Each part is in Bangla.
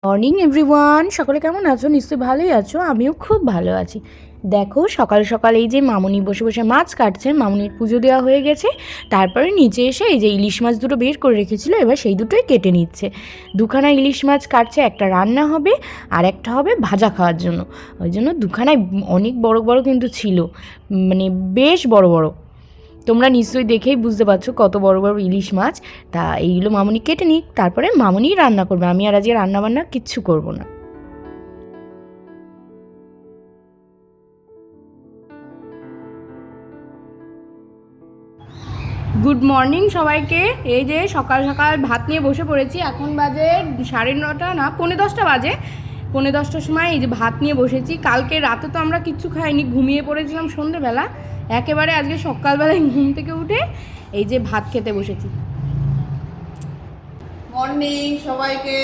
মর্নিং এভরিওয়ান, সকলে কেমন আছো? নিশ্চয়ই ভালোই আছো। আমিও খুব ভালো আছি। দেখো সকাল সকাল এই যে মামুনি বসে বসে মাছ কাটছে, মামুনির পুজো দেওয়া হয়ে গেছে। তারপরে নিচে এসে এই যে ইলিশ মাছ দুটো বের করে রেখেছিল, এবার সেই দুটোই কেটে নিচ্ছে। দুখানা ইলিশ মাছ কাটছে, একটা রান্না হবে আর একটা হবে ভাজা খাওয়ার জন্য। ওই জন্য দুখানায় অনেক বড় বড় কিন্তু ছিল, মানে বেশ বড় বড়। তোমরা নিশ্চয়ই দেখেই বুঝতে পারছো কত বড় বড় ইলিশ মাছ। তা এইগুলো মামুনি কেটে নিক, তারপরে মামুনিই রান্না করবে। আমি আর আজকে রান্না বান্না কিচ্ছু করব না। গুড মর্নিং সবাইকে। এই যে সকাল সকাল ভাত নিয়ে বসে পড়েছি। এখন বাজে 9:30 না 10:45 বাজে। 10:45টার সময় এই যে ভাত নিয়ে বসেছি। কালকে রাতে তো আমরা কিচ্ছু খাইনি, ঘুমিয়ে পড়েছিলাম সন্ধেবেলা। একেবারে আজকে সকালবেলায় ঘুম থেকে উঠে এই যে ভাত খেতে বসেছি। মর্নিং সবাইকে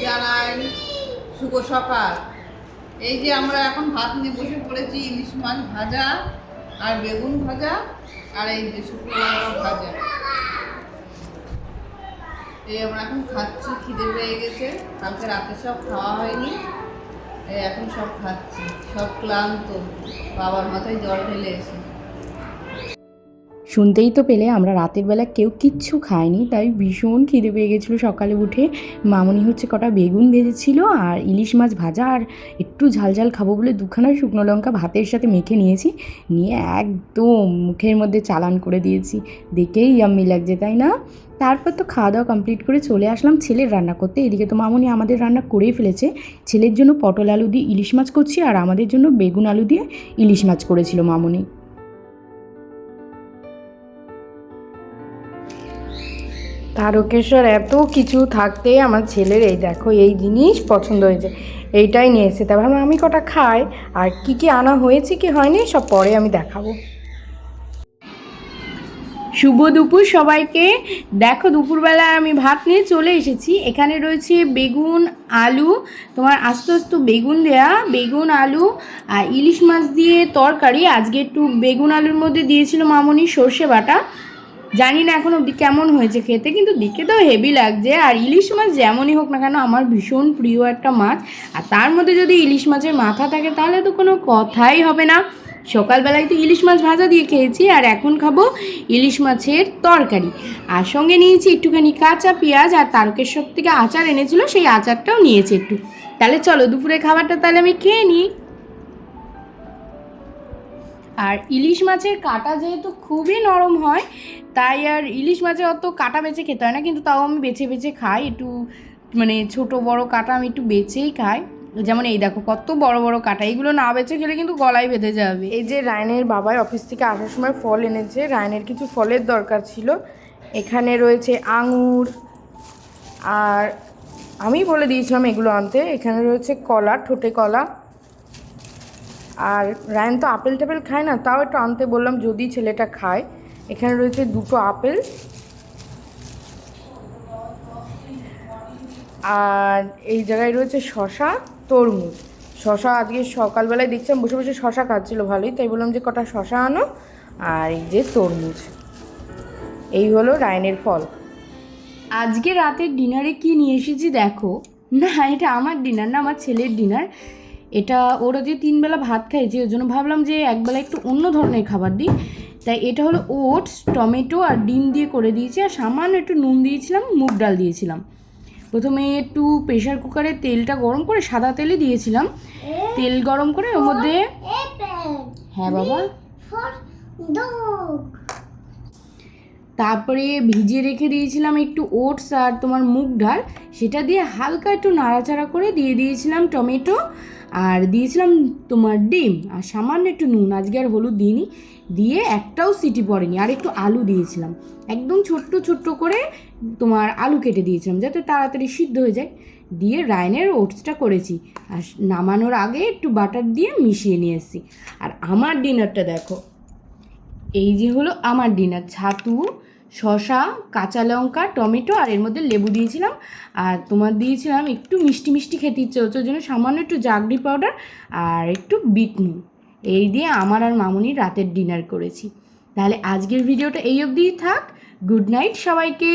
জানাই শুভ সকাল। এই যে আমরা এখন ভাত নিয়ে বসে পড়েছি, ইলিশ মাছ ভাজা আর বেগুন ভাজা আর এই যে শুকনো লঙ্কা ভাজা। এই আমরা এখন খাচ্ছি, খিদে পেয়ে গেছে, কালকে রাতে সব খাওয়া হয়নি, এই এখন সব খাচ্ছি, সব ক্লান্ত, বাবার মাথায় জল ঢেলে এসে। শুনতেই তো পেলে আমরা রাতের বেলা কেউ কিচ্ছু খাইনি, তাই ভীষণ খিদে পেয়ে গেছিলো। সকালে উঠে মামুনি হচ্ছে কটা বেগুন ভেজেছিল আর ইলিশ মাছ ভাজা, আর একটু ঝাল ঝাল খাবো বলে দুখানা শুকনো লঙ্কা ভাতের সাথে মেখে নিয়েছি, নিয়ে একদম মুখের মধ্যে চালান করে দিয়েছি। দেখেই ইয়াম্মি লাগছে, তাই না? তারপর তো খাওয়া দাওয়া কমপ্লিট করে চলে আসলাম ছেলের রান্না করতে। এদিকে তো মামুনি আমাদের রান্না করেই ফেলেছে। ছেলের জন্য পটল আলু দিয়ে ইলিশ মাছ করছি, আর আমাদের জন্য বেগুন আলু দিয়ে ইলিশ মাছ করেছিল মামুনি। তারকেশ্বর এত কিছু থাকতে আমার ছেলের এই দেখো এই জিনিস পছন্দ হয়েছে, এইটাই নিয়ে এসে। তা ভাবলাম আমি কটা খাই, আর কি কি আনা হয়েছে কি হয়নি সব পরে আমি দেখাবো। শুভ দুপুর সবাইকে। দেখো দুপুরবেলা আমি ভাত নিয়ে চলে এসেছি। এখানে রয়েছে বেগুন আলু, তোমার আস্তে আস্তে বেগুন দেয়া, বেগুন আলু আর ইলিশ মাছ দিয়ে তরকারি। আজকে একটু বেগুন আলুর মধ্যে দিয়েছিল মামুনি সর্ষে বাটা। জানি না এখন অবধি কেমন হয়েছে খেতে, কিন্তু দেখে তো হেভি লাগছে। আর ইলিশ মাছ যেমনই হোক না কেন আমার ভীষণ প্রিয় একটা মাছ, আর তার মধ্যে যদি ইলিশ মাছের মাথা থাকে তাহলে তো কোনো কথাই হবে না। সকালবেলায় তো ইলিশ মাছ ভাজা দিয়ে খেয়েছি, আর এখন খাবো ইলিশ মাছের তরকারি। আর সঙ্গে নিয়েছি একটুখানি কাঁচা পেঁয়াজ, আর তারকেশ্বর থেকে আচার এনেছিল, সেই আচারটাও নিয়েছি একটু। তাহলে চলো দুপুরে খাবারটা তাহলে আমি খেয়ে নিই। আর ইলিশ মাছের কাঁটা যেহেতু খুবই নরম হয়, তাই আর ইলিশ মাছে অত কাঁটা বেছে খেতে হয় না, কিন্তু তাও আমি বেছে বেছে খাই একটু, মানে ছোট বড় কাঁটা আমি একটু বেছেই খাই। যেমন এই দেখো কত বড় বড় কাঁটা, এইগুলো না বেছে খেলে কিন্তু গলায় বেঁধে যাবে। এই যে রায়নের বাবাই অফিস থেকে আসার সময় ফল এনেছে, রায়নের কিছু ফলের দরকার ছিল। এখানে রয়েছে আঙুর, আর আমি বলে দিয়েছিলাম এগুলো আনতে। এখানে রয়েছে কলা, ঠোঁটে কলা। আর রায়ন তো আপেল টাপেল খায় না, তাও একটু আনতে বললাম যদি ছেলেটা খায়। এখানে রয়েছে দুটো আপেল, আর এই জায়গায় রয়েছে শশা, তরমুজ। শশা আজকে সকালবেলায় দেখছিলাম বসে বসে শশা খাচ্ছিলো ভালোই, তাই বললাম যে কটা শশা আনো। আর এই যে তরমুজ, এই হলো রায়নের ফল। আজকে রাতের ডিনারে কি নিয়ে এসেছি দেখো। না এটা আমার ডিনার না, আমার ছেলের ডিনার। এটা ওরা যে 3 বেলা ভাত খাইছে, ওই জন্য ভাবলাম যে একবেলা একটু অন্য ধরনের খাবার দিই। তাই এটা হলো ওটস, টমেটো আর ডিম দিয়ে করে দিয়েছি, আর সামান্য একটু নুন দিয়েছিলাম, মুগ ডাল দিয়েছিলাম। প্রথমে একটু প্রেশার কুকারে তেলটা গরম করে, সাদা তেলই দিয়েছিলাম, তেল গরম করে ওর মধ্যে, হ্যাঁ বাবা, তারপরে ভিজিয়ে রেখে দিয়েছিলাম একটু ওটস আর তোমার মুগ ডাল, সেটা দিয়ে হালকা একটু নাড়াচাড়া করে দিয়ে দিয়েছিলাম টমেটো, আর দিয়েছিলাম তোমার ডিম, আর সামান্য একটু নুন, আজকে আর হলুদ দিইনি, দিয়ে একটাও সিটি পড়েনি। আর একটু আলু দিয়েছিলাম, একদম ছোট্ট ছোট্ট করে তোমার আলু কেটে দিয়েছিলাম যাতে তাড়াতাড়ি সিদ্ধ হয়ে যায়। দিয়ে রায়নের ওটসটা করেছি, আর নামানোর আগে একটু বাটার দিয়ে মিশিয়ে নিয়ে এসেছি। আর আমার ডিনারটা দেখো, এই যে হলো আমার ডিনার। ছাতু, শশা, কাঁচা লঙ্কা, টমেটো, আর এর মধ্যে লেবু দিয়েছিলাম। আর তোমার দিয়েছিলাম একটু মিষ্টি মিষ্টি খেতে ইচ্ছে হচ্ছে, ওই জন্য সামান্য একটু জাগরি পাউডার আর একটু বিট নুন। এই দিয়ে আমার আর মামুনির রাতের ডিনার করেছি। তাহলে আজকের ভিডিওটা এই অবধিই থাক। গুড নাইট সবাইকে।